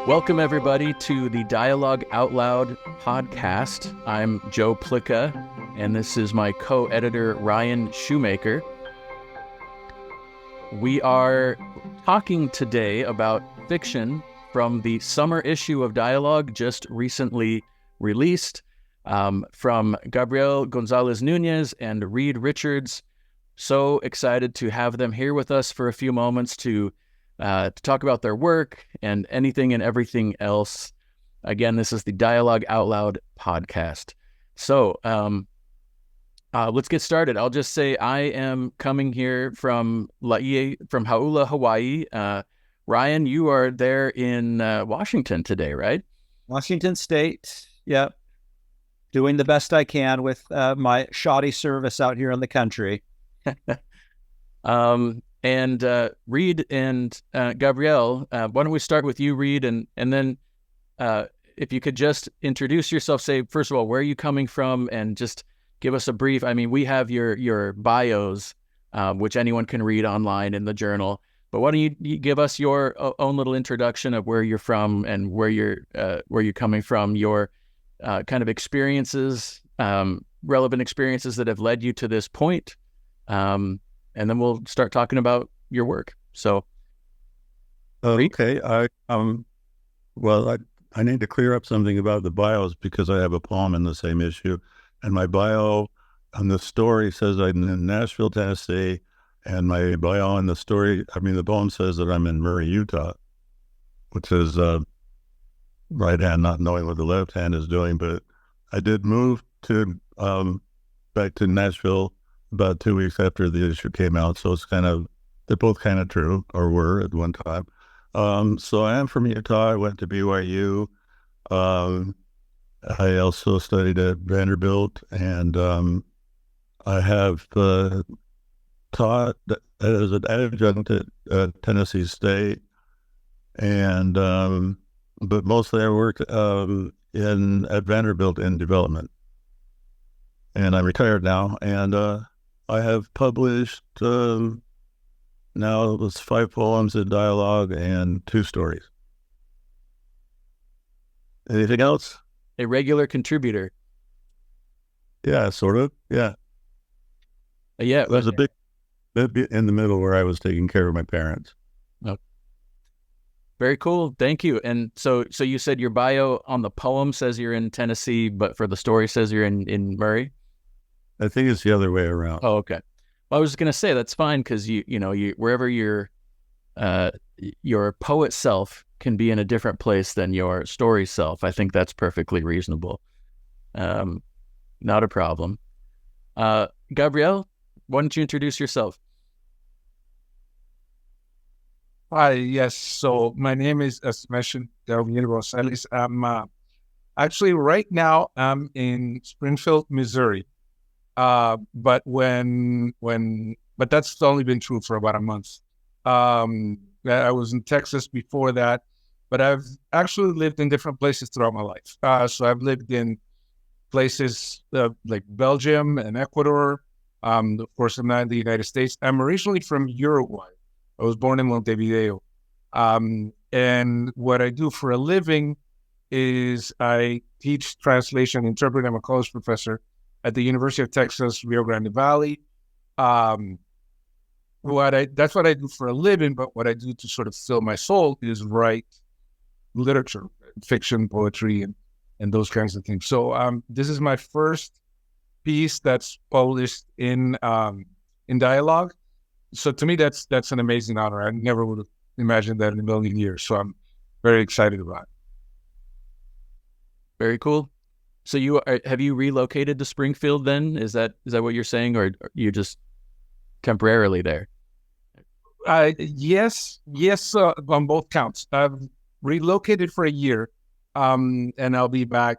Welcome, everybody, to the Dialogue Out Loud podcast. I'm Joe Plicka, and this is my co-editor, Ryan Shoemaker. We are talking today about fiction from the summer issue of Dialogue, just recently released, from Gabriel González Núñez and Reed Richards. So excited to have them here with us for a few moments to talk about their work and anything and everything else. Again, this is the Dialogue Out Loud podcast. So let's get started. I'll just say I am coming here from Hauula, Hawaii. Ryan, you are there in Washington today, right? Washington State, yep. Doing the best I can with my shoddy service out here in the country. And Reed and Gabriel, why don't we start with you, Reed, and then if you could just introduce yourself, say, first of all, where are you coming from, and just give us a brief. I mean, we have your bios, which anyone can read online in the journal, but why don't you give us your own little introduction of where you're from and where you're coming from, your kind of experiences, relevant experiences that have led you to this point. And then we'll start talking about your work. So, okay. I need to clear up something about the bios because I have a poem in the same issue, and my bio on the story says I'm in Nashville, Tennessee, and my bio on the poem says that I'm in Murray, Utah, which is right hand not knowing what the left hand is doing. But I did move to back to Nashville about 2 weeks after the issue came out, so they're both kind of true, or were at one time. So I am from Utah. I went to BYU. I also studied at Vanderbilt, and I have taught as an adjunct at Tennessee State, and but mostly I worked at Vanderbilt in development. And I'm retired now, and I have published now it's 5 poems in Dialogue and 2 stories. Anything else? A regular contributor. Yeah, sort of. Yeah. Yeah. There's a bit in the middle where I was taking care of my parents. Oh. Very cool. Thank you. And so you said your bio on the poem says you're in Tennessee, but for the story says you're in Murray? I think it's the other way around. Oh, okay. Well, I was going to say that's fine because you wherever your poet self can be in a different place than your story self. I think that's perfectly reasonable. Not a problem. Gabriel, why don't you introduce yourself? Hi, yes. So my name is, as mentioned, Gabriel González. I'm actually right now I'm in Springfield, Missouri. But that's only been true for about a month. I was in Texas before that, but I've actually lived in different places throughout my life. So I've lived in places like Belgium and Ecuador. Of course, I'm not in the United States. I'm originally from Uruguay. I was born in Montevideo. And what I do for a living is I teach translation, interpret. I'm a college professor at the University of Texas, Rio Grande Valley. That's what I do for a living, but what I do to sort of fill my soul is write literature, fiction, poetry, and those kinds of things. So this is my first piece that's published in Dialogue. So to me, that's an amazing honor. I never would have imagined that in a million years. So I'm very excited about it. Very cool. So have you relocated to Springfield then? Is that what you're saying, or are you just temporarily there? Yes, on both counts. I've relocated for a year, and I'll be back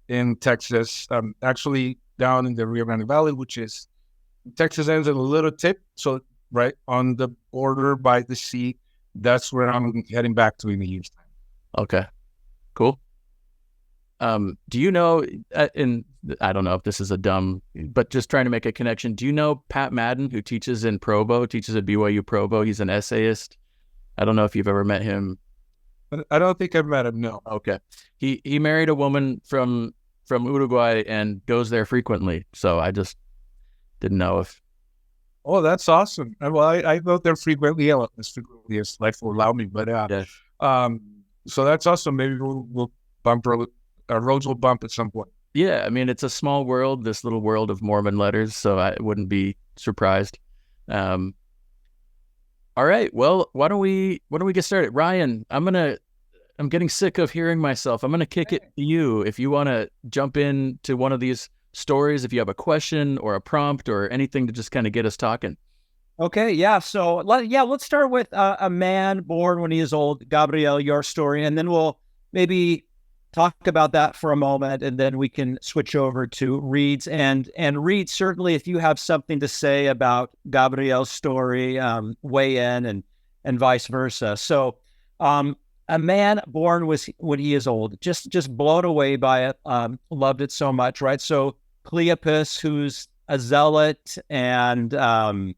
in Texas, actually down in the Rio Grande Valley, which is Texas ends in a little tip, so right on the border by the sea. That's where I'm heading back to in a year's time. Okay, cool. Do you know, and I don't know if this is but just trying to make a connection. Do you know Pat Madden, who teaches at BYU Provo? He's an essayist. I don't know if you've ever met him. But I don't think I've met him. No. Okay. He married a woman from Uruguay and goes there frequently. So I just didn't know if. Oh, that's awesome. Well, I go there frequently, as frequently as life will allow me. But so that's awesome. Maybe we'll bump our roads will bump at some point. Yeah, I mean, it's a small world, this little world of Mormon letters, so I wouldn't be surprised. All right, well, why don't we get started? Ryan, I'm getting sick of hearing myself. I'm gonna kick it to you if you want to jump into one of these stories, if you have a question or a prompt or anything to just kind of get us talking. Okay, yeah. So let's start with a man born when he is old, Gabriel, your story, and then we'll maybe talk about that for a moment, and then we can switch over to Reed's. And Reed, certainly, if you have something to say about Gabriel's story, weigh in, and vice versa. So, a man born when he is old, just blown away by it, loved it so much, right? So Cleopas, who's a zealot, and and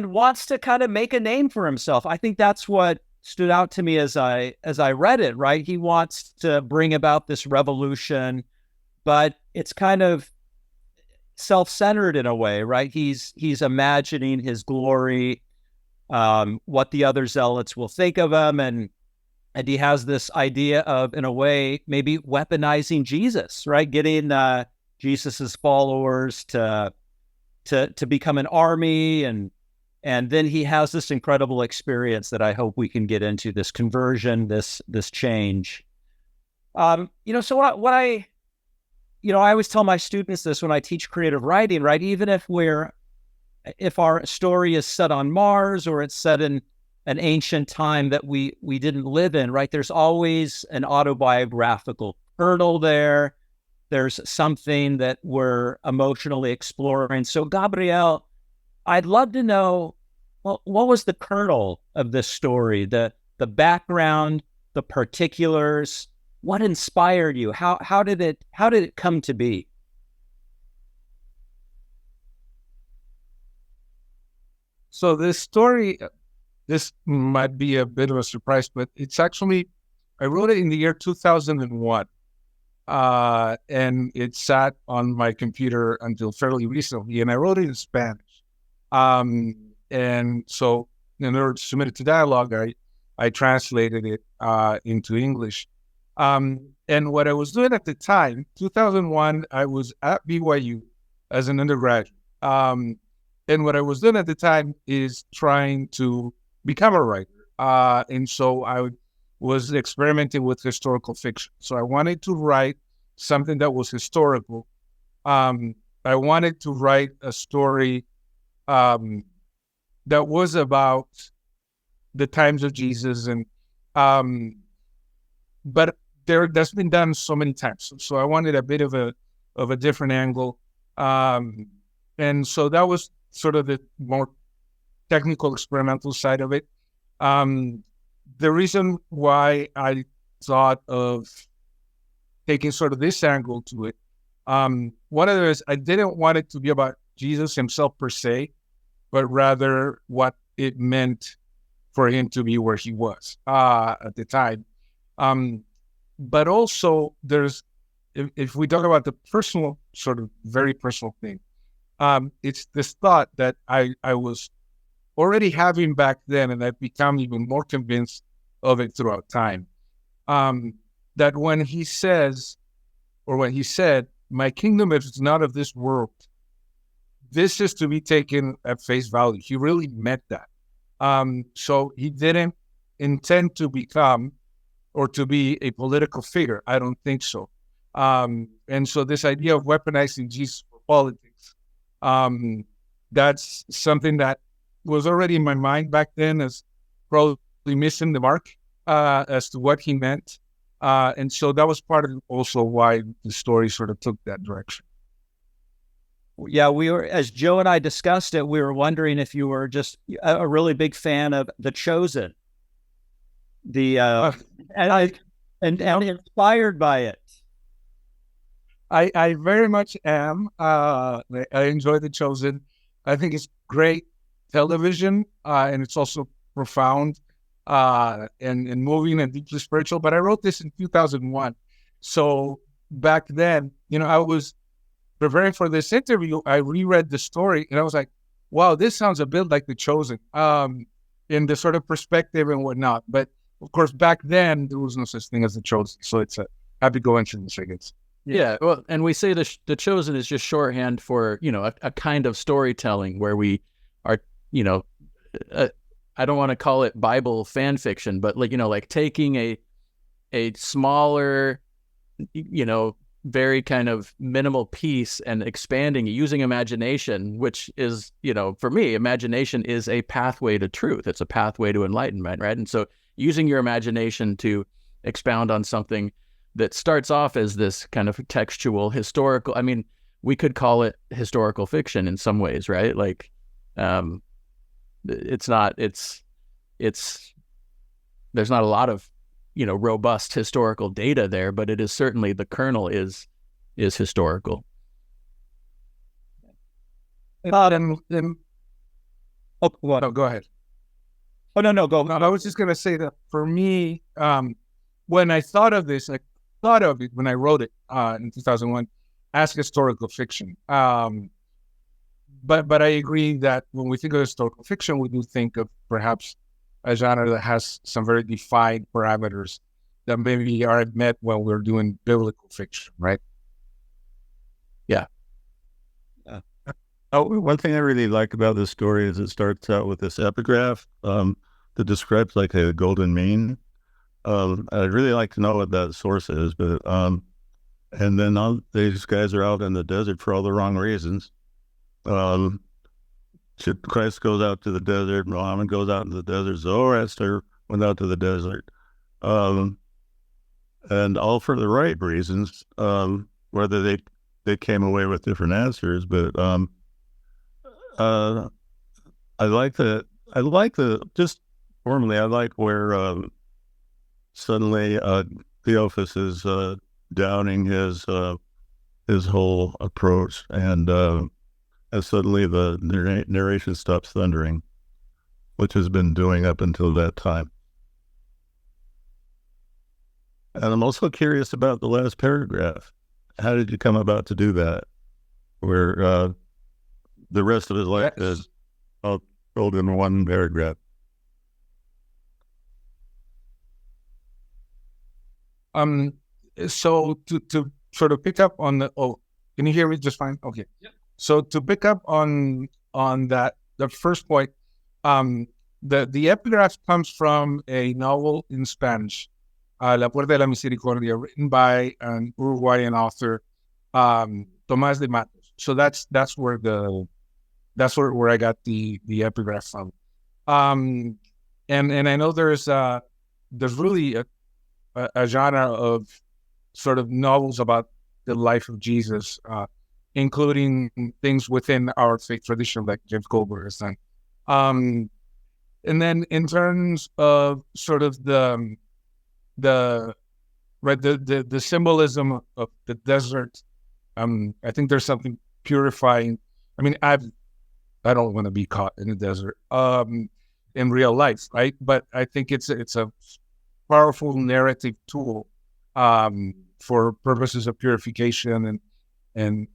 wants to kind of make a name for himself. I think that's what stood out to me as I read it, right? He wants to bring about this revolution, but it's kind of self-centered in a way, right? He's imagining his glory, what the other zealots will think of him, and he has this idea of, in a way, maybe weaponizing Jesus, right? Getting Jesus's followers to become an army, and then he has this incredible experience that I hope we can get into, this conversion, this change. So what I always tell my students this when I teach creative writing, right? Even if our story is set on Mars or it's set in an ancient time that we didn't live in, right? There's always an autobiographical kernel there. There's something that we're emotionally exploring. So Gabriel, I'd love to know, well, what was the kernel of this story, the background, the particulars? What inspired you? How did it come to be? So this story, this might be a bit of a surprise, but it's actually, I wrote it in the year 2001. And it sat on my computer until fairly recently, and I wrote it in Spanish. And so in order to submit it to dialogue, I translated it into English. And what I was doing at the time, 2001, I was at BYU as an undergraduate. And what I was doing at the time is trying to become a writer. And so I was experimenting with historical fiction. So I wanted to write something that was historical. I wanted to write a story that was about the times of Jesus, and but that's been done so many times. So I wanted a bit of a different angle, and so that was sort of the more technical, experimental side of it. The reason why I thought of taking sort of this angle to it, one of those, I didn't want it to be about Jesus himself per se, but rather what it meant for him to be where he was at the time. But also, if we talk about the personal, sort of very personal thing, it's this thought that I was already having back then, and I've become even more convinced of it throughout time, that when he said, my kingdom is not of this world, this is to be taken at face value. He really meant that. So he didn't intend to become or to be a political figure. I don't think so. And so this idea of weaponizing Jesus for politics, that's something that was already in my mind back then as probably missing the mark as to what he meant. And so that was part of also why the story sort of took that direction. Yeah, as Joe and I discussed it, we were wondering if you were just a really big fan of The Chosen, and inspired by it. I very much am. I enjoy The Chosen. I think it's great television, and it's also profound. and moving and deeply spiritual. But I wrote this in 2001. So back then, I was preparing for this interview. I reread the story and I was like, wow, this sounds a bit like The Chosen, in the sort of perspective and whatnot. But of course, back then there was no such thing as The Chosen. So it's a happy coincidence, I guess. Yeah, well, and we say the Chosen is just shorthand for, a kind of storytelling where we are, I don't want to call it Bible fan fiction, but like taking a smaller, very kind of minimal piece and expanding, using imagination, which is, for me, imagination is a pathway to truth. It's a pathway to enlightenment, right? And so using your imagination to expound on something that starts off as this kind of textual, historical, we could call it historical fiction in some ways, right? Like, there's not a lot of, robust historical data there, but it is certainly, the kernel is historical. Go ahead. Oh, no, go. I was just going to say that for me, when I thought of this, I thought of it when I wrote it in 2001 as historical fiction. But I agree that when we think of historical fiction, we do think of perhaps a genre that has some very defined parameters that maybe aren't met when we're doing biblical fiction, right? Yeah. One thing I really like about this story is it starts out with this epigraph that describes like a golden mean. I'd really like to know what that source is, but and then these guys are out in the desert for all the wrong reasons. Christ goes out to the desert, Muhammad goes out into the desert, Zoroaster went out to the desert, and all for the right reasons. Whether they came away with different answers, but I like just formally, I like where suddenly Cleopas is downing his whole approach, and suddenly the narration stops thundering, which has been doing up until that time. And I'm also curious about the last paragraph. How did you come about to do that, where the rest of his life is all told in one paragraph? So to sort of pick up on can you hear me just fine? Okay. Yeah. So to pick up on that, the first point, the epigraph comes from a novel in Spanish, La Puerta de la Misericordia, written by an Uruguayan author, Tomás de Matos. So that's where I got the epigraph from. And I know there's really a genre of sort of novels about the life of Jesus, including things within our faith tradition, like James Goldberg has done. And then in terms of sort of the symbolism of the desert, I think there's something purifying. I don't want to be caught in the desert in real life, right? But I think it's a powerful narrative tool for purposes of purification and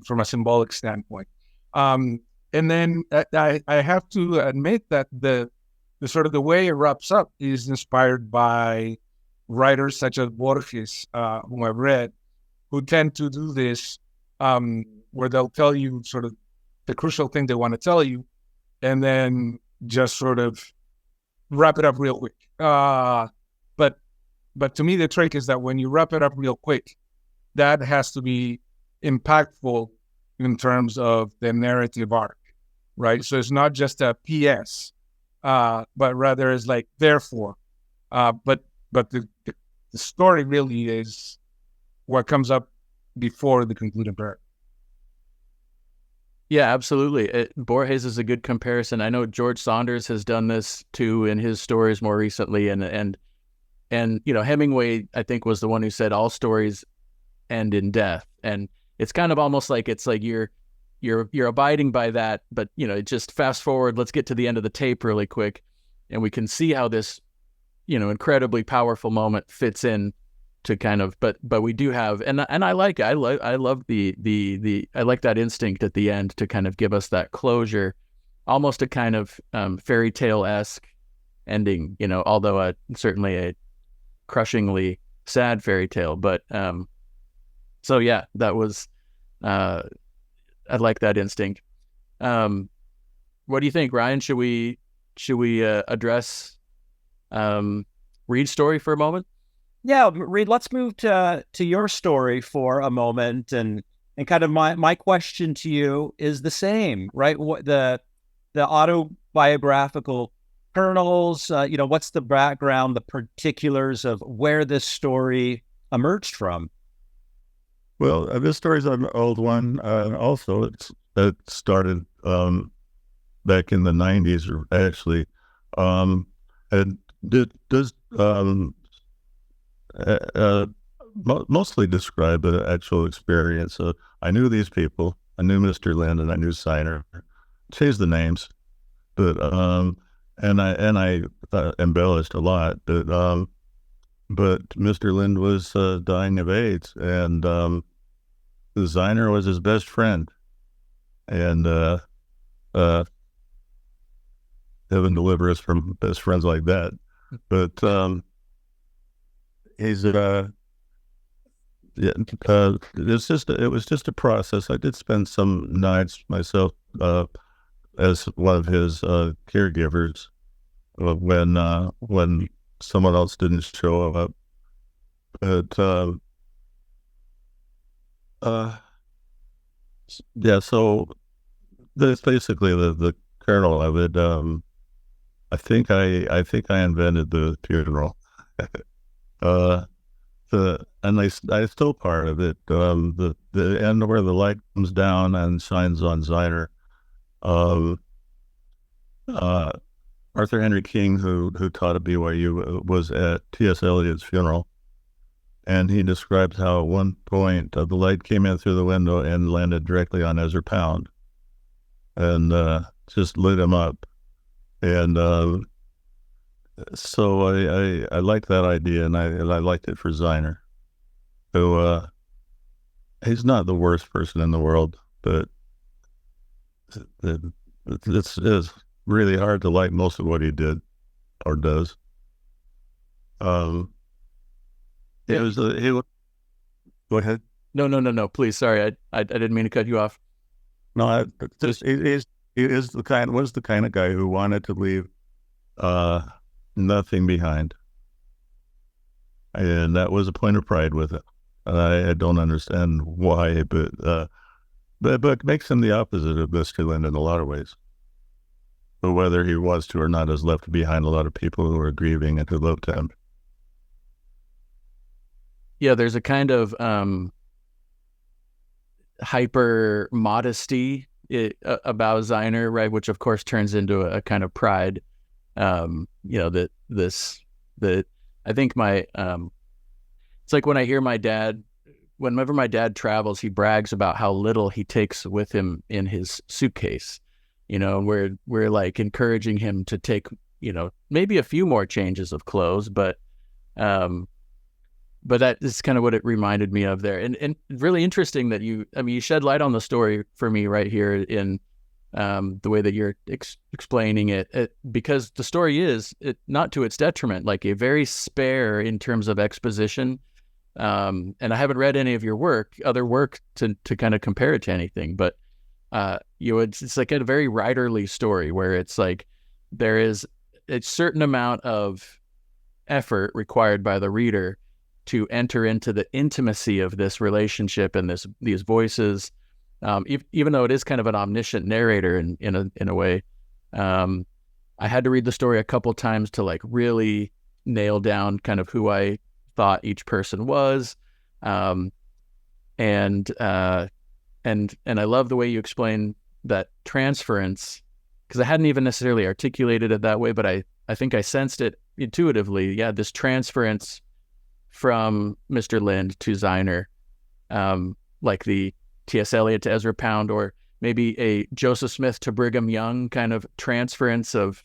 from a symbolic standpoint. And then I have to admit that the sort of the way it wraps up is inspired by writers such as Borges, whom I've read, who tend to do this, where they'll tell you sort of the crucial thing they want to tell you, and then just sort of wrap it up real quick. But to me, the trick is that when you wrap it up real quick, that has to be impactful in terms of the narrative arc, right? So it's not just a PS, but rather is like therefore. But the story really is what comes up before the concluding paragraph. Yeah, absolutely. Borges is a good comparison. I know George Saunders has done this too in his stories more recently, and Hemingway, I think, was the one who said all stories end in death, and it's kind of almost like it's like you're abiding by that, but just fast forward. Let's get to the end of the tape really quick, and we can see how this incredibly powerful moment fits in to kind of, but we do have, and I like it. I love the I like that instinct at the end to kind of give us that closure, almost a kind of fairy tale-esque ending, although certainly a crushingly sad fairy tale. But so yeah, that was I like that instinct. What do you think, Ryan? Should we address Reed's story for a moment? Yeah, Reed, let's move to your story for a moment, and kind of my question to you is the same, right? What the autobiographical kernels, what's the background, the particulars of where this story emerged from? Well, this story's an old one. Also, it started back in the 90s, actually. And it does mostly describe the actual experience. I knew these people. I knew Mr. Lind and I knew Ziner. Changed the names, but and I embellished a lot. But Mr. Lind was dying of AIDS, and Ziner was his best friend, and heaven deliver us from best friends like that. But he's it was just a process. I did spend some nights myself as one of his caregivers when someone else didn't show up. But yeah, so that's basically the kernel of it. I think I invented the funeral. And I still part of it. The end where the light comes down and shines on Ziner. Arthur Henry King, who taught at BYU, was at T.S. Eliot's funeral, and he describes how at one point the light came in through the window and landed directly on Ezra Pound, and just lit him up. And so I liked that idea, and I liked it for Ziner, who he's not the worst person in the world, but it's really hard to like most of what he did or does. Go ahead. No. Please, sorry, I didn't mean to cut you off. No, he was the kind of guy who wanted to leave nothing behind, and that was a point of pride with it. I don't understand why, but it makes him the opposite of Mr. Lind in a lot of ways. But whether he wants to or not, has left behind a lot of people who are grieving and who loved him. Yeah, there's a kind of hyper modesty about Ziner, right? Which of course turns into a kind of pride. I think it's like when I hear my dad, whenever my dad travels, he brags about how little he takes with him in his suitcase. We're like encouraging him to take, maybe a few more changes of clothes, but that is kind of what it reminded me of there. And really interesting that you shed light on the story for me right here in the way that you're explaining it, because the story is, not to its detriment, like a very spare in terms of exposition. And I haven't read any of your other work to kind of compare it to anything, but it's like a very writerly story where it's like there is a certain amount of effort required by the reader to enter into the intimacy of this relationship and these voices, even though it is kind of an omniscient narrator in a way. I had to read the story a couple times to like really nail down kind of who I thought each person was, and I love the way you explain that transference, because I hadn't even necessarily articulated it that way, but I think I sensed it intuitively. Yeah, this transference from Mr. Lind to Ziner, like the T.S. Eliot to Ezra Pound, or maybe a Joseph Smith to Brigham Young kind of transference of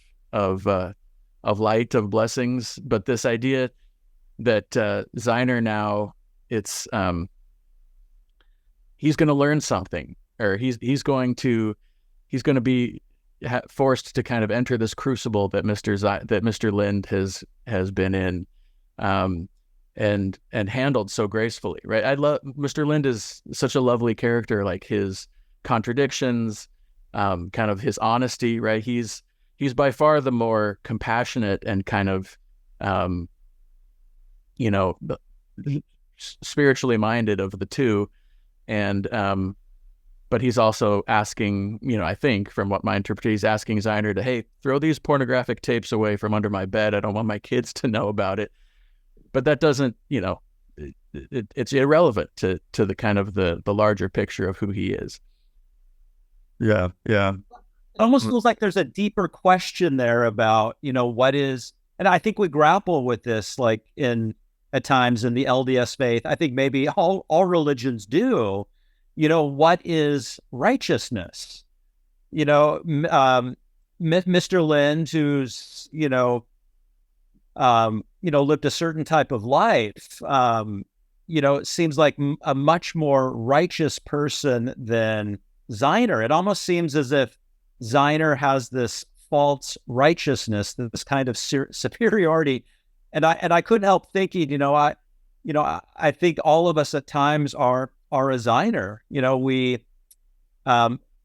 light, of blessings. But this idea that Ziner now, it's he's going to learn something, or he's going to be forced to kind of enter this crucible that Mr. Lind has been in, and handled so gracefully, right? I love Mr. Lind is such a lovely character, like his contradictions, kind of his honesty, right? He's by far the more compassionate and kind of spiritually minded of the two, and but he's also asking, I think from what my interpretation, he's asking Ziner to, hey, throw these pornographic tapes away from under my bed. I don't want my kids to know about it. But that doesn't, it's irrelevant to the kind of the larger picture of who he is. Yeah. It almost feels like there's a deeper question there about, what is, and I think we grapple with this, like at times in the LDS faith. I think maybe all religions do. What is righteousness? Mr. Lind, who's lived a certain type of life, it seems like a much more righteous person than Ziner. It almost seems as if Ziner has this false righteousness, this kind of superiority. And I couldn't help thinking, I think all of us at times are a Ziner.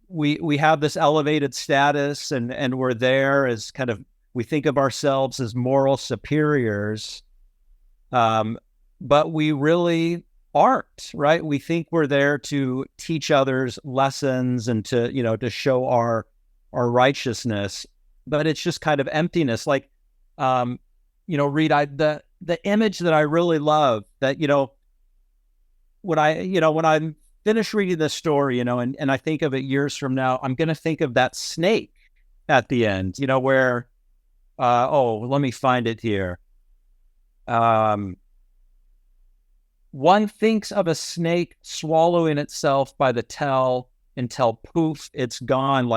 We have this elevated status, and we're there as kind of, we think of ourselves as moral superiors, but we really aren't, right? We think we're there to teach others lessons and to show our righteousness, but it's just kind of emptiness. Like, Reed, the image that I really love, that when I'm finished reading this story, and I think of it years from now, I'm going to think of that snake at the end, where, let me find it here. One thinks of a snake swallowing itself by the tail until poof, it's gone.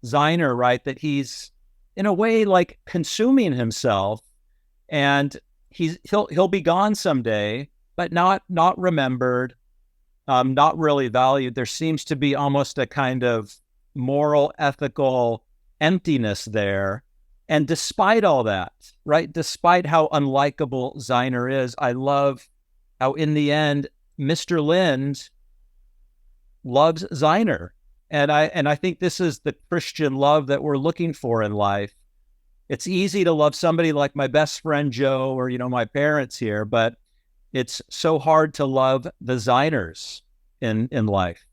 Ziner, right, that he's in a way like consuming himself, and he'll be gone someday, but not remembered, not really valued. There seems to be almost a kind of moral, ethical emptiness there. And despite all that, right, despite how unlikable Ziner is, I love how in the end, Mr. Lind loves Ziner. And I think this is the Christian love that we're looking for in life. It's easy to love somebody like my best friend Joe, or my parents here, but it's so hard to love the Ziners in life.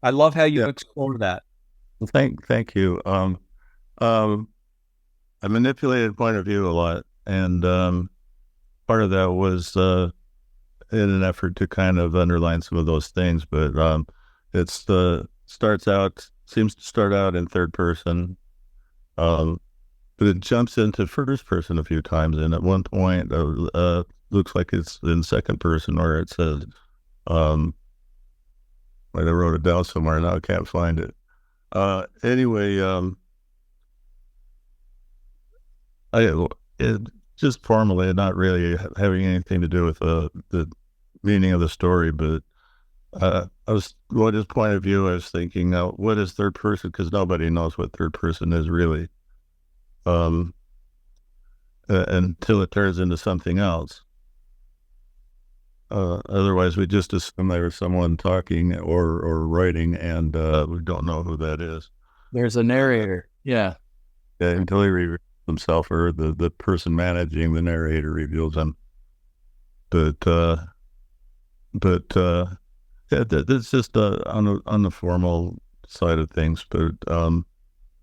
I love how you explore that. Well, thank you. I manipulated point of view a lot, and part of that was in an effort to kind of underline some of those things. But seems to start out in third person, but it jumps into first person a few times, and at one point looks like it's in second person, or it says, I wrote it down somewhere, now I can't find it. Anyway, just formally, not really having anything to do with the meaning of the story, but what his point of view, I was thinking, what is third person? Because nobody knows what third person is really, until it turns into something else. Otherwise, we just assume there was someone talking or writing, and we don't know who that is. There's a narrator, yeah, until he reveals himself, or the person managing the narrator reveals him. But that's just on the formal side of things. But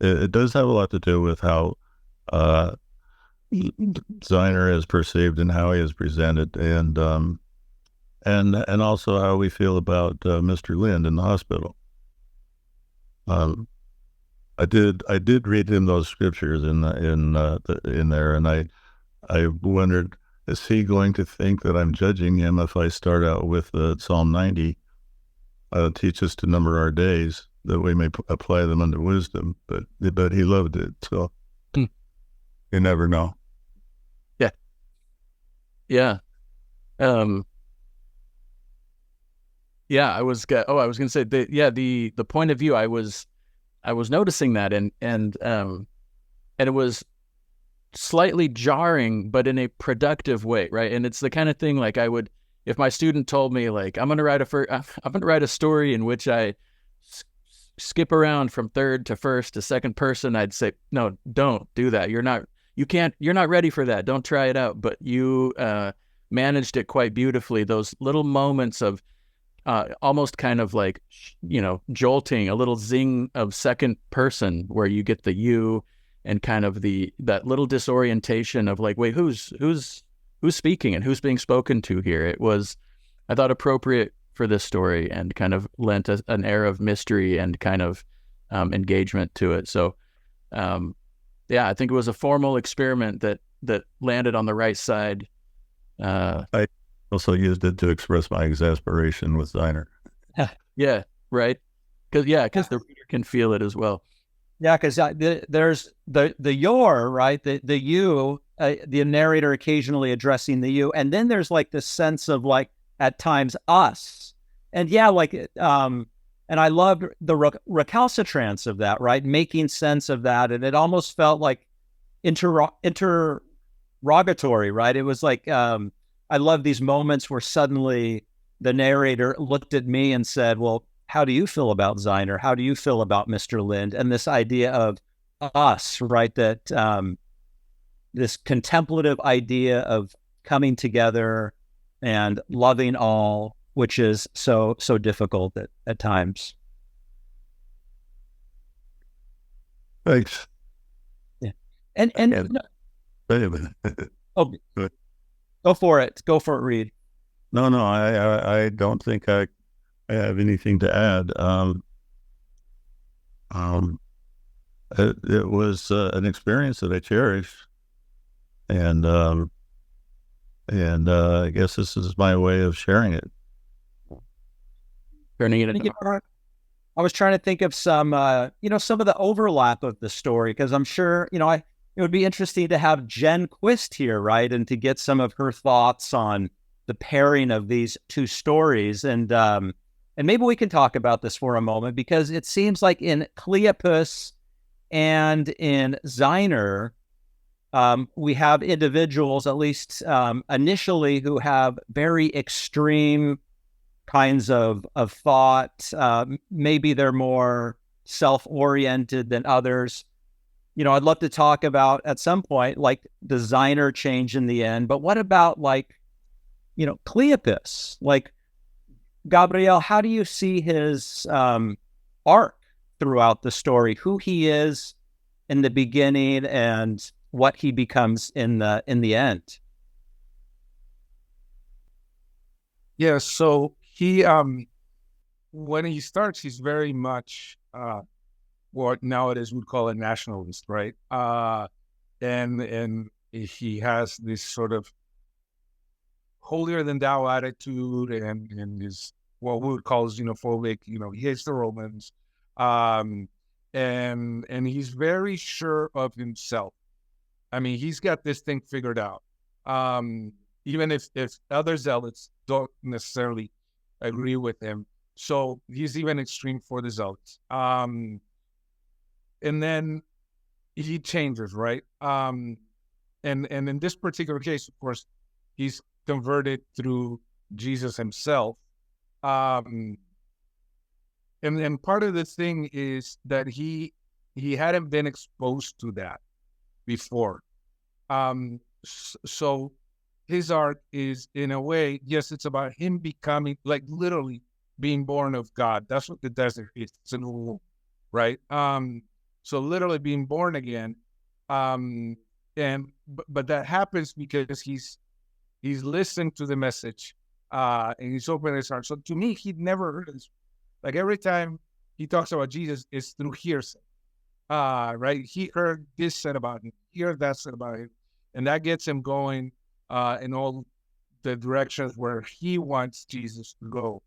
it does have a lot to do with how Ziner is perceived and how he is presented, and also how we feel about Mr. Lind in the hospital. I did read him those scriptures in there, and I wondered, is he going to think that I'm judging him if I start out with Psalm 90, teach us to number our days, that we may apply them unto wisdom? But he loved it. So You never know. Yeah. I was going to say the point of view I was noticing that and it was slightly jarring, but in a productive way, right? And it's the kind of thing like if my student told me like I'm going to write a story in which I skip around from third to first to second person, I'd say no, don't do that. You're not ready for that. Don't try it out. But you managed it quite beautifully. Those little moments of almost kind of like, jolting, a little zing of second person where you get the you and kind of that little disorientation of like, wait, who's speaking and who's being spoken to here? It was, I thought, appropriate for this story and kind of lent an air of mystery and kind of engagement to it. So, I think it was a formal experiment that landed on the right side. I also used it to express my exasperation with Ziner. Yeah, right. Because the reader can feel it as well. Yeah, because there's the your, right? The you, the narrator occasionally addressing the you, and then there's like this sense of like at times us, and and I loved the recalcitrance of that, right? Making sense of that, and it almost felt like interrogatory, right? It was like I love these moments where suddenly the narrator looked at me and said, "Well, how do you feel about Ziner? How do you feel about Mr. Lind?" And this idea of us, right? That this contemplative idea of coming together and loving all, which is so difficult at times. Thanks. Yeah, and Wait a minute. Oh, go for it, Reed. No, I don't think I have anything to add. It was an experience that I cherish, and I guess this is my way of sharing it. Turning it into. I was trying to think of some, some of the overlap of the story, because I'm sure, it would be interesting to have Jen Quist here, right, and to get some of her thoughts on the pairing of these two stories, and maybe we can talk about this for a moment, because it seems like in Cleopas and in Ziner, we have individuals, at least initially, who have very extreme kinds of thought. Maybe they're more self-oriented than others. I'd love to talk about at some point, like the Ziner change in the end, but what about like, Cleopas? Like, Gabriel, how do you see his arc throughout the story, who he is in the beginning and what he becomes in the end? Yeah, so he when he starts, he's very much what nowadays we'd call a nationalist, right? And he has this sort of holier than thou attitude, and his what we would call xenophobic. He hates the Romans, and he's very sure of himself. I mean, he's got this thing figured out. Even if other zealots don't necessarily agree with him, so he's even extreme for the zealots. And then he changes, right? And in this particular case, of course, he's converted through Jesus himself. And part of the thing is that he hadn't been exposed to that before. So his arc is, in a way, yes, it's about him becoming, like, literally being born of God. That's what the desert is. It's a new womb, right? So literally being born again. But that happens because he's listened to the message, and he's opened his heart. So to me, he'd never heard this. Like, every time he talks about Jesus, it's through hearsay, right? He heard this said about him, he heard that said about him, and that gets him going in all the directions where he wants Jesus to go.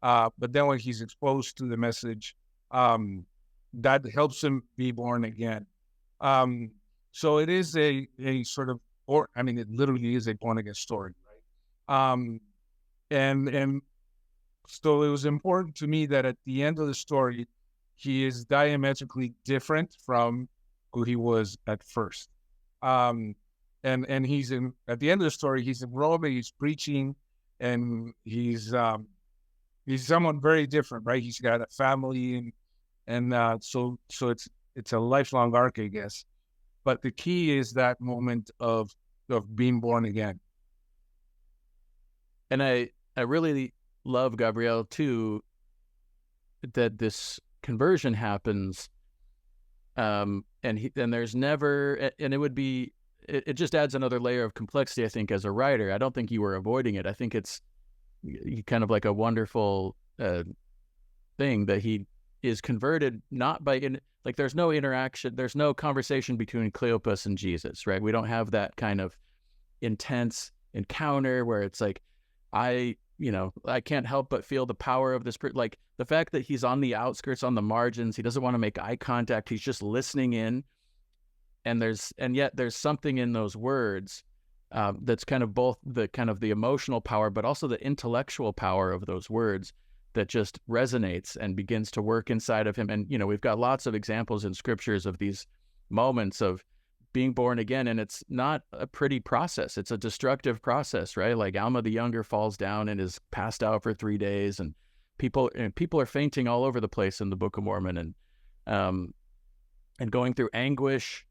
But then when he's exposed to the message, that helps him be born again. So it is a sort of, or I mean, it literally is a born again story, right? And so it was important to me that at the end of the story, he is diametrically different from who he was at first. And he's at the end of the story, he's in Rome, he's preaching, and he's someone very different, right? He's got a family, and so it's a lifelong arc, I guess. But the key is that moment of being born again. And I really love, Gabriel, too, that this conversion happens, and there's never, and it just adds another layer of complexity, I think, as a writer. I don't think you were avoiding it. I think it's kind of like a wonderful thing that he is converted not by, like, there's no interaction, there's no conversation between Cleopas and Jesus, right? We don't have that kind of intense encounter where it's like, I can't help but feel the power of this, like the fact that he's on the outskirts, on the margins, he doesn't want to make eye contact, he's just listening in, and yet there's something in those words that's kind of both the emotional power, but also the intellectual power of those words that just resonates and begins to work inside of him. And, we've got lots of examples in scriptures of these moments of being born again, and it's not a pretty process. It's a destructive process, right? Like Alma the Younger falls down and is passed out for 3 days, and people are fainting all over the place in the Book of Mormon, and going through anguish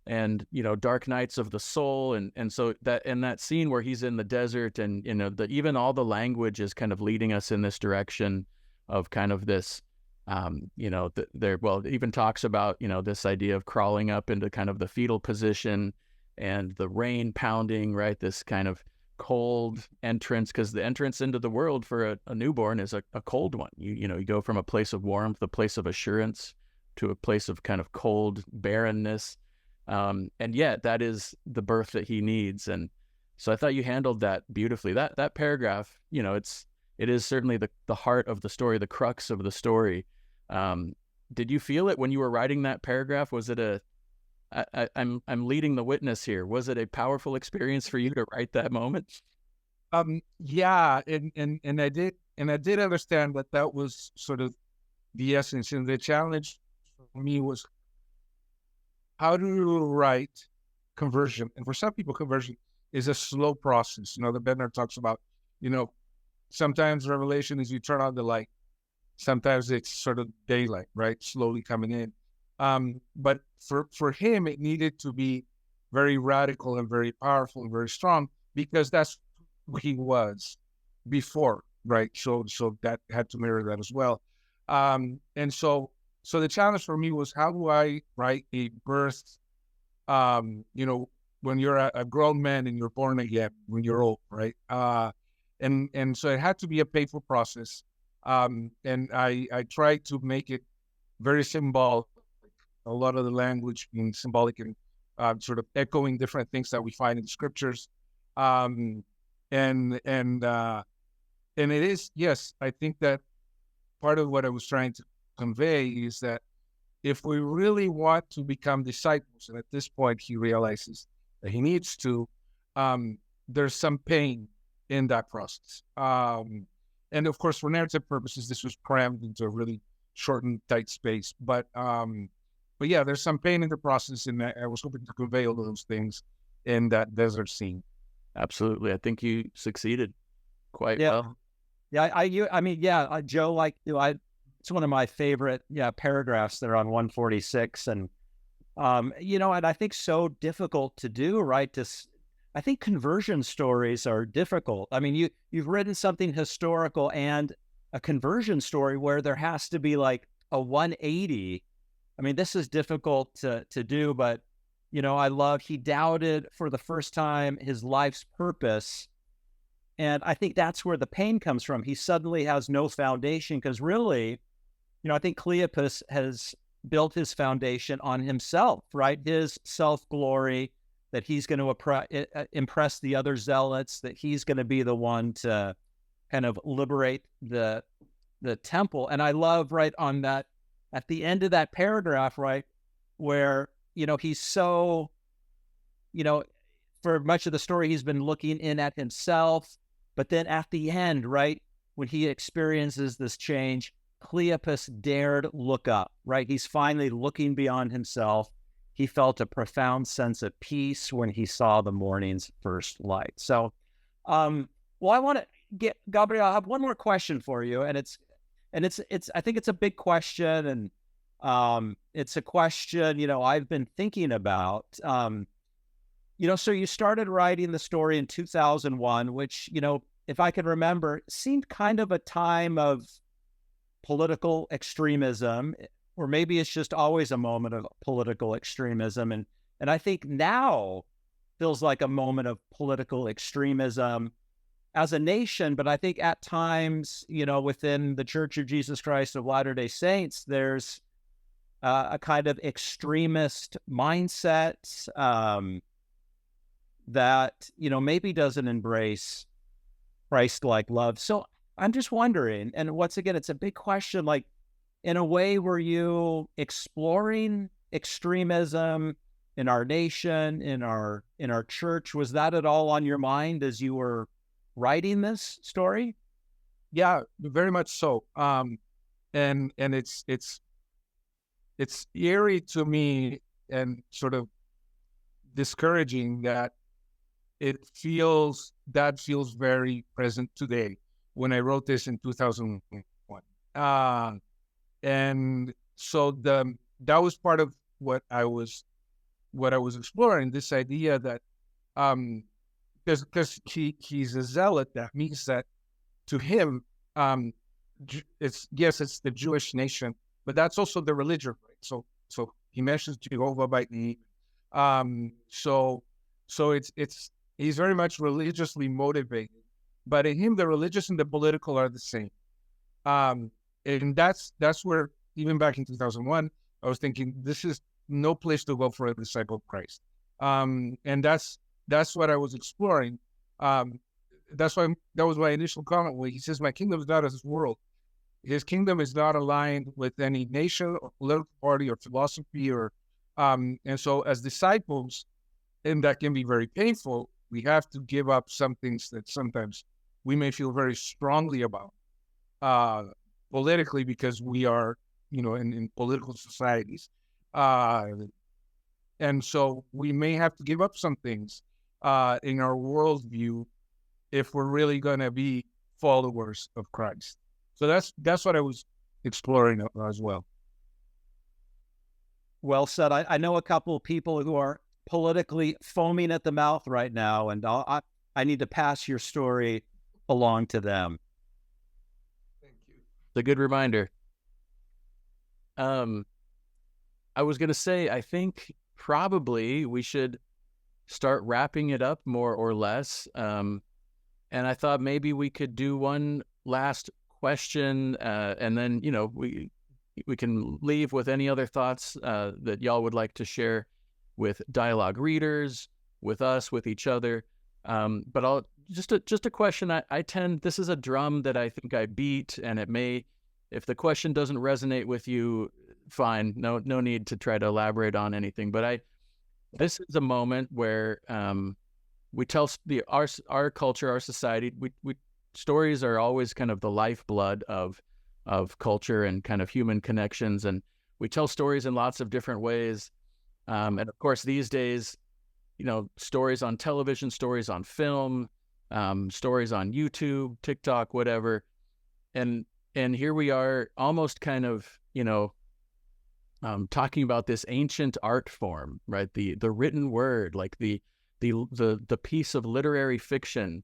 and, dark nights of the soul. And so that, in that scene where he's in the desert, and, even all the language is kind of leading us in this direction of kind of this, it even talks about, this idea of crawling up into kind of the fetal position and the rain pounding, right? This kind of cold entrance, because the entrance into the world for a newborn is a cold one. You go from a place of warmth, a place of assurance, to a place of kind of cold barrenness. And yet that is the birth that he needs. And so I thought you handled that beautifully. That paragraph, it is certainly the heart of the story, the crux of the story. Did you feel it when you were writing that paragraph? Was it I'm leading the witness here. Was it a powerful experience for you to write that moment? Yeah. And I did understand that was sort of the essence. And the challenge for me was, how do you write conversion? And for some people, conversion is a slow process. The Bednar talks about, sometimes revelation is you turn on the light. Sometimes it's sort of daylight, right? Slowly coming in. But for him, it needed to be very radical and very powerful and very strong, because that's who he was before, right? So that had to mirror that as well. And so the challenge for me was, how do I write a birth, when you're a grown man and you're born again, when you're old, right? And so it had to be a painful process. And I tried to make it very symbolic, a lot of the language being symbolic and sort of echoing different things that we find in the scriptures. And it is, yes, I think that part of what I was trying to convey is that if we really want to become disciples, and at this point he realizes that he needs to, there's some pain in that process. And of course, for narrative purposes, this was crammed into a really short and tight space. But yeah, there's some pain in the process, and I was hoping to convey all of those things in that desert scene. Absolutely, I think you succeeded quite well. Yeah, Joe, it's one of my favorite paragraphs there on 146, and and I think so difficult to do, right? I think conversion stories are difficult. I mean, you've written something historical and a conversion story where there has to be like a 180. I mean, this is difficult to do, but I love, he doubted for the first time his life's purpose. And I think that's where the pain comes from. He suddenly has no foundation, because really, I think Cleopas has built his foundation on himself, right? His self-glory, that he's going to impress the other zealots, that he's going to be the one to kind of liberate the temple. And I love, right, on that, at the end of that paragraph, right, where, he's so for much of the story, he's been looking in at himself. But then at the end, right, when he experiences this change, Cleopas dared look up, right? He's finally looking beyond himself. He felt a profound sense of peace when he saw the morning's first light. So, I want to get, Gabriel, I have one more question for you. And it's, I think it's a big question. And it's a question, I've been thinking about. So you started writing the story in 2001, which, if I can remember, seemed kind of a time of political extremism, or maybe it's just always a moment of political extremism. And I think now feels like a moment of political extremism as a nation. But I think at times, within the Church of Jesus Christ of Latter-day Saints, there's a kind of extremist mindset that, maybe doesn't embrace Christ-like love. So I'm just wondering, and once again, it's a big question, like, in a way, were you exploring extremism in our nation, in our church? Was that at all on your mind as you were writing this story? Yeah, very much so. And it's eerie to me and sort of discouraging that feels very present today when I wrote this in 2001. And so that was part of what I was exploring, this idea that because he's a zealot, that means that to him it's the Jewish nation, but that's also the religion, right? So he mentions Jehovah by name. So it's he's very much religiously motivated, but in him the religious and the political are the same. And that's where, even back in 2001, I was thinking this is no place to go for a disciple of Christ. And that's what I was exploring. That was my initial comment when he says, "My kingdom is not of this world." His kingdom is not aligned with any nation or political party or philosophy and so as disciples, and that can be very painful, we have to give up some things that sometimes we may feel very strongly about politically, because we are, in political societies. And so we may have to give up some things in our worldview if we're really going to be followers of Christ. So that's what I was exploring as well. Well said. I know a couple of people who are politically foaming at the mouth right now, and I need to pass your story along to them. Thank you. It's a good reminder. I was going to say, I think probably we should start wrapping it up more or less. And I thought maybe we could do one last question, and then, we can leave with any other thoughts that y'all would like to share with dialogue readers, with us, with each other. But I'll just a question. This is a drum that I think I beat, and it may, if the question doesn't resonate with you, fine. No need to try to elaborate on anything. But this is a moment where we tell our culture, our society. We stories are always kind of the lifeblood of culture and kind of human connections, and we tell stories in lots of different ways. And of course, these days, stories on television, stories on film, stories on YouTube, TikTok, whatever. And here we are, almost kind of, talking about this ancient art form, right? The written word, like the piece of literary fiction.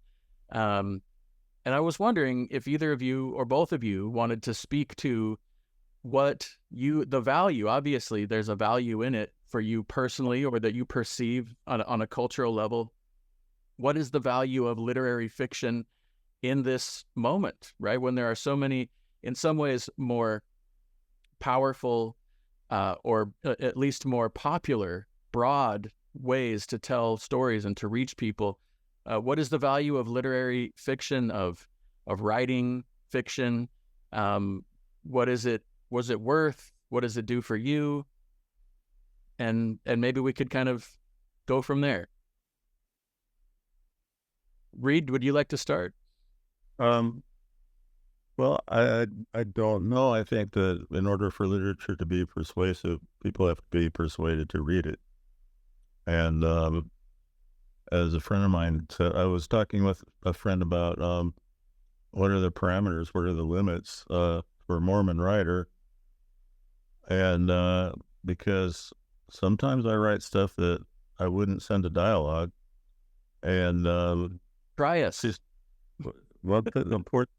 And I was wondering if either of you or both of you wanted to speak to the value. Obviously, there's a value in it for you personally, or that you perceive on a cultural level. What is the value of literary fiction in this moment, right? When there are so many, in some ways, more powerful or at least more popular, broad ways to tell stories and to reach people. What is the value of literary fiction, of writing fiction? What is it? Was it worth? What does it do for you? And maybe we could kind of go from there. Reed, would you like to start? Well, I don't know. I think that in order for literature to be persuasive, people have to be persuaded to read it. And as a friend of mine said, I was talking with a friend about what are the parameters, what are the limits for a Mormon writer, and because sometimes I write stuff that I wouldn't send to dialogue, and Try us. what the important.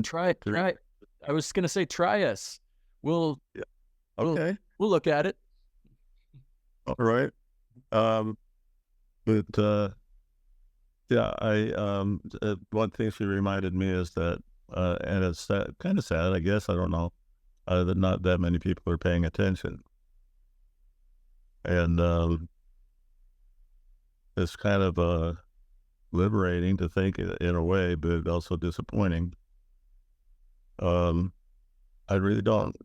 Try. I was going to say, try us. We'll look at it. All right. But yeah, one thing she reminded me is that, and it's kind of sad, I guess, I don't know, that not that many people are paying attention. And it's kind of liberating to think in a way, but also disappointing. I really don't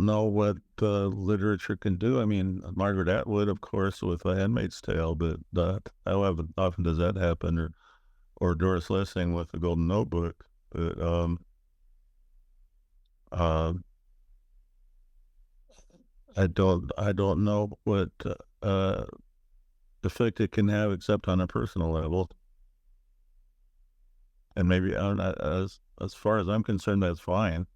know what literature can do. I mean, Margaret Atwood, of course, with The Handmaid's Tale, but how often does that happen? Or Doris Lessing with The Golden Notebook. But I don't know what effect it can have except on a personal level. And maybe as far as I'm concerned, that's fine.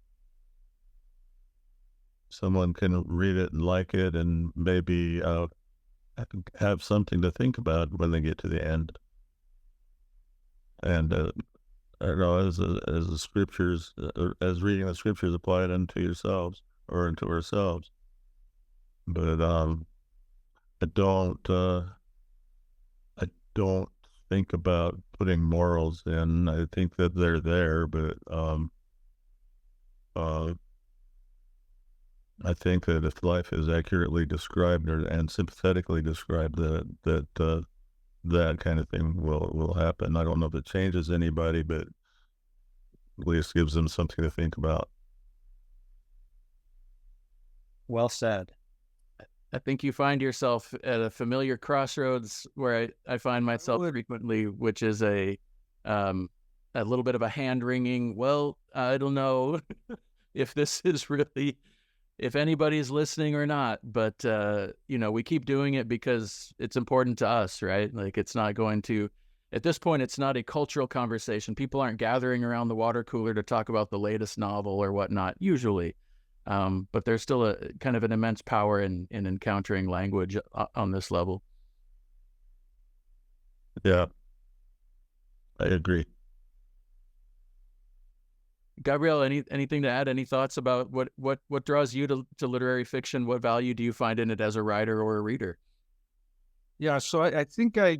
Someone can read it and like it, and maybe have something to think about when they get to the end. And I don't know, as the scriptures, as reading the scriptures, apply it unto yourselves or unto ourselves. But I don't think about putting morals in. I think that they're there, but I think that if life is accurately described and sympathetically described, that kind of thing will happen. I don't know if it changes anybody, but at least gives them something to think about. Well said. I think you find yourself at a familiar crossroads where I find myself frequently, which is a little bit of a hand-wringing, well, I don't know if this is really, if anybody's listening or not, but, we keep doing it because it's important to us, right? Like, it's not going to, at this point, it's not a cultural conversation. People aren't gathering around the water cooler to talk about the latest novel or whatnot, usually. But there's still a kind of an immense power in encountering language on this level. Yeah, I agree. Gabriel, anything to add? Any thoughts about what draws you to literary fiction? What value do you find in it as a writer or a reader? Yeah, so I think I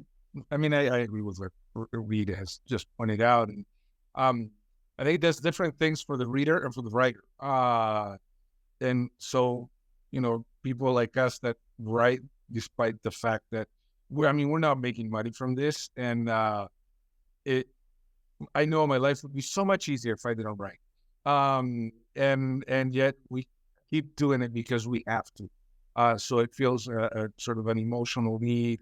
agree with what Reed has just pointed out, and I think there's different things for the reader and for the writer. And so, people like us that write, despite the fact that we're not making money from this, and I know my life would be so much easier if I didn't write. And yet we keep doing it because we have to. So it feels a sort of an emotional need.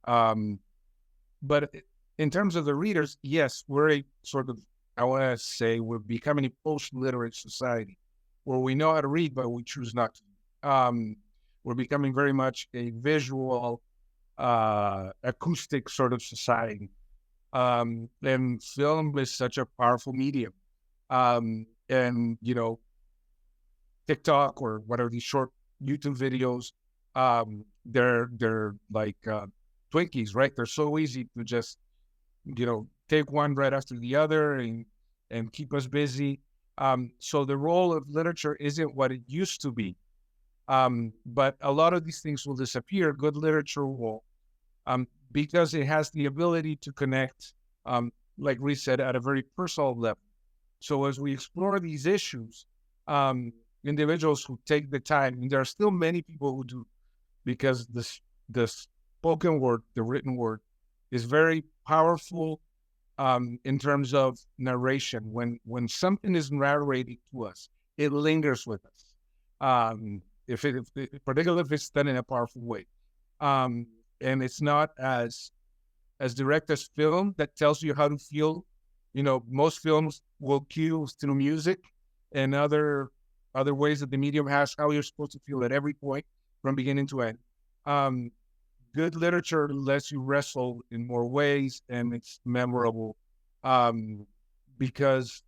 But in terms of the readers, yes, we're a sort of, I want to say, we're becoming a post-literate society where we know how to read, but we choose not to. We're becoming very much a visual, acoustic sort of society. And film is such a powerful medium. And, TikTok or whatever, these short YouTube videos, they're like Twinkies, right? They're so easy to just, take one right after the other and keep us busy. So the role of literature isn't what it used to be. But a lot of these things will disappear. Good literature will, because it has the ability to connect, like Reed said, at a very personal level. So as we explore these issues, individuals who take the time, and there are still many people who do, because the spoken word, the written word, is very powerful in terms of narration. When something is narrated to us, it lingers with us. Particularly if it's done in a powerful way. And it's not as as direct as film that tells you how to feel. Most films will cue through music and other ways that the medium has how you're supposed to feel at every point from beginning to end. Good literature lets you wrestle in more ways, and it's memorable because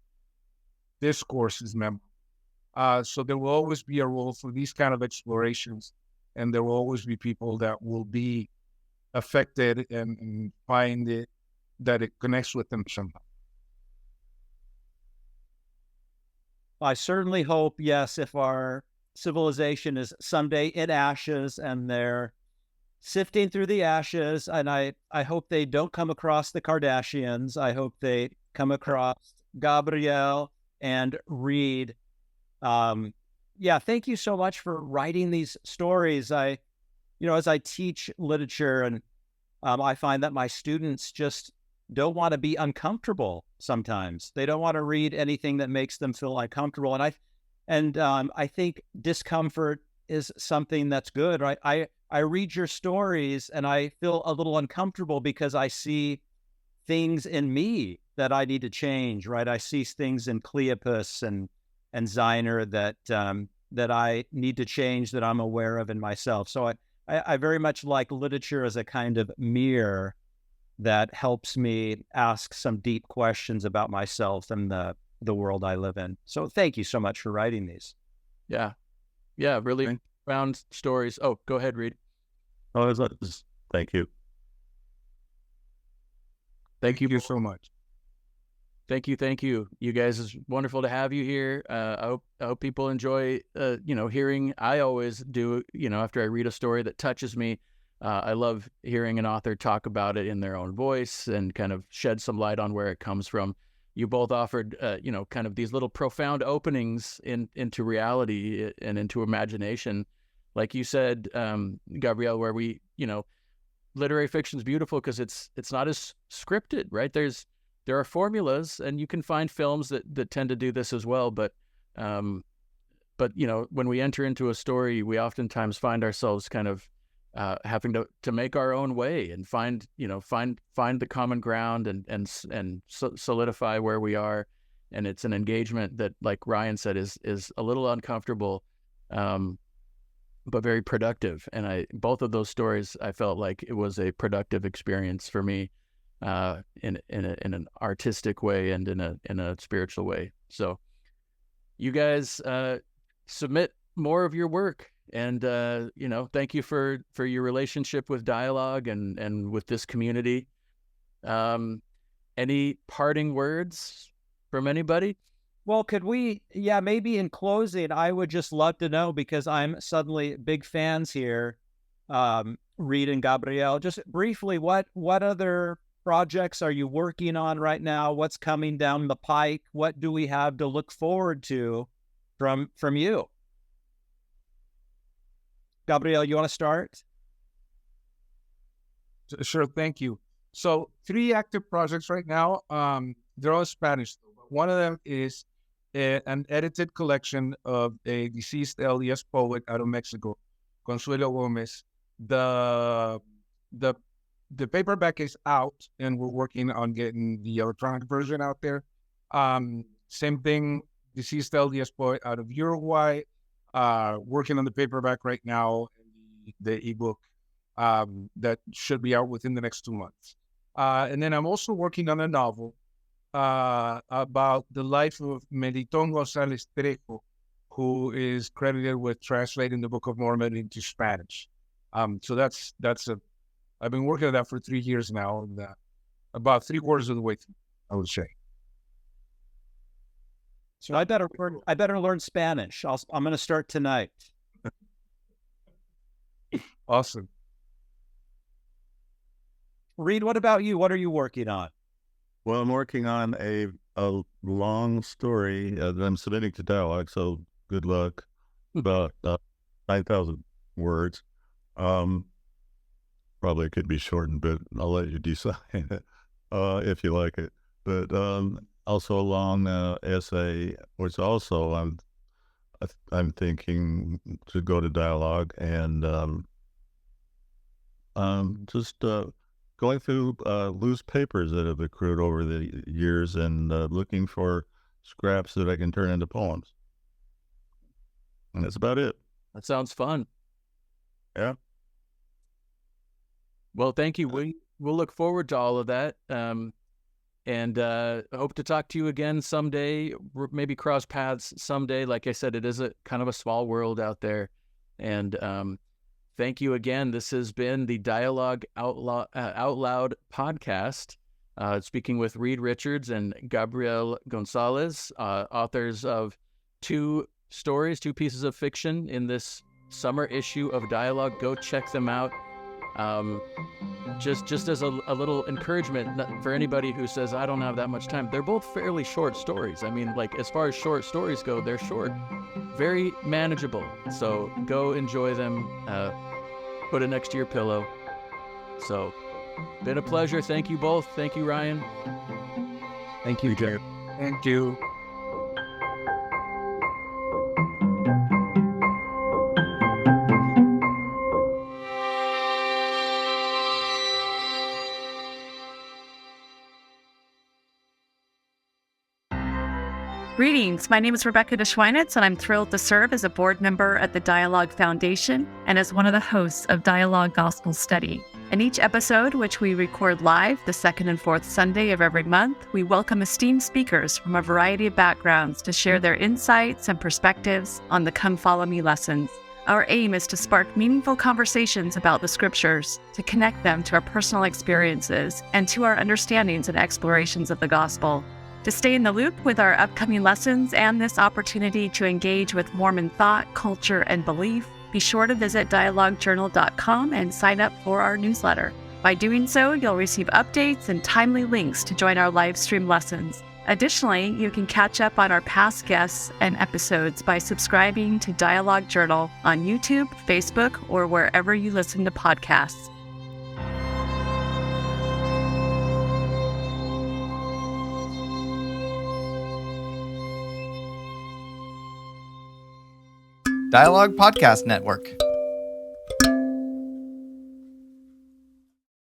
discourse is memorable. So there will always be a role for these kind of explorations, and there will always be people that will be affected and find it that it connects with them somehow. I certainly hope, yes, if our civilization is someday in ashes and they're sifting through the ashes, and I hope they don't come across the Kardashians. I hope they come across Gabriel and read. Thank you so much for writing these stories. As I teach literature, and I find that my students just don't want to be uncomfortable sometimes. They don't want to read anything that makes them feel uncomfortable. And I think discomfort is something that's good, right? I read your stories and I feel a little uncomfortable because I see things in me that I need to change, right? I see things in Cleopas and Ziner that I need to change, that I'm aware of in myself. So I very much like literature as a kind of mirror that helps me ask some deep questions about myself and the world I live in. So thank you so much for writing these. Yeah, really profound stories. Oh, go ahead, Reed. Oh, thank you. Thank you so much. Thank you. You guys, it's wonderful to have you here. I hope people enjoy, hearing. I always do, after I read a story that touches me, I love hearing an author talk about it in their own voice and kind of shed some light on where it comes from. You both offered, kind of these little profound openings into reality and into imagination. Like you said, Gabriel, where we, literary fiction is beautiful because it's not as scripted, right? There are formulas, and you can find films that tend to do this as well. But when we enter into a story, we oftentimes find ourselves kind of having to make our own way and find the common ground and solidify where we are. And it's an engagement that, like Ryan said, is a little uncomfortable, but very productive. And both of those stories, I felt like it was a productive experience for me, in an artistic way and in a spiritual way. So you guys submit more of your work, and thank you for your relationship with Dialogue and with this community. Any parting words from anybody? Well, could we, maybe in closing, I would just love to know, because I'm suddenly big fans here, Reed and Gabriel, just briefly, what other projects are you working on right now? What's coming down the pike? What do we have to look forward to from you? Gabriel, you want to start? Sure, thank you. So 3 active projects right now. They're all Spanish. One of them is an edited collection of a deceased LDS poet out of Mexico, Consuelo Gomez. The paperback is out, and we're working on getting the electronic version out there. Same thing, deceased LDS poet out of Uruguay, working on the paperback right now, and the ebook that should be out within the next 2 months. And then I'm also working on a novel about the life of Gabriel González Núñez, who is credited with translating the Book of Mormon into Spanish. So I've been working on that for 3 years now, and about 3/4 of the way through, I would say. So I better learn Spanish. I'm going to start tonight. Awesome. Reed, what about you? What are you working on? Well, I'm working on a long story that I'm submitting to Dialogue, so good luck. About 9,000 words. Probably it could be shortened, but I'll let you decide if you like it. But also a long essay, which also I'm thinking to go to Dialogue, and just going through loose papers that have accrued over the years and looking for scraps that I can turn into poems. And that's about it. That sounds fun. Yeah. Well, thank you. We'll look forward to all of that. And hope to talk to you again someday, maybe cross paths someday. Like I said, it is a kind of a small world out there. And thank you again. This has been the Dialogue Out Loud podcast, speaking with Reed Richards and Gabriel González, authors of two pieces of fiction in this summer issue of Dialogue. Go check them out. Just as a little encouragement for anybody who says, I don't have that much time. They're both fairly short stories. I mean, like, as far as short stories go, they're short, very manageable. So go enjoy them, put it next to your pillow. So, been a pleasure. Thank you both. Thank you, Ryan. Thank you, Jared. Thank you. Greetings. My name is Rebecca DeSchweinitz, and I'm thrilled to serve as a board member at the Dialogue Foundation and as one of the hosts of Dialogue Gospel Study. In each episode, which we record live the second and fourth Sunday of every month, we welcome esteemed speakers from a variety of backgrounds to share their insights and perspectives on the Come Follow Me lessons. Our aim is to spark meaningful conversations about the scriptures, to connect them to our personal experiences and to our understandings and explorations of the gospel. To stay in the loop with our upcoming lessons and this opportunity to engage with Mormon thought, culture, and belief, be sure to visit dialoguejournal.com and sign up for our newsletter. By doing so, you'll receive updates and timely links to join our live stream lessons. Additionally, you can catch up on our past guests and episodes by subscribing to Dialogue Journal on YouTube, Facebook, or wherever you listen to podcasts. Dialogue Podcast Network.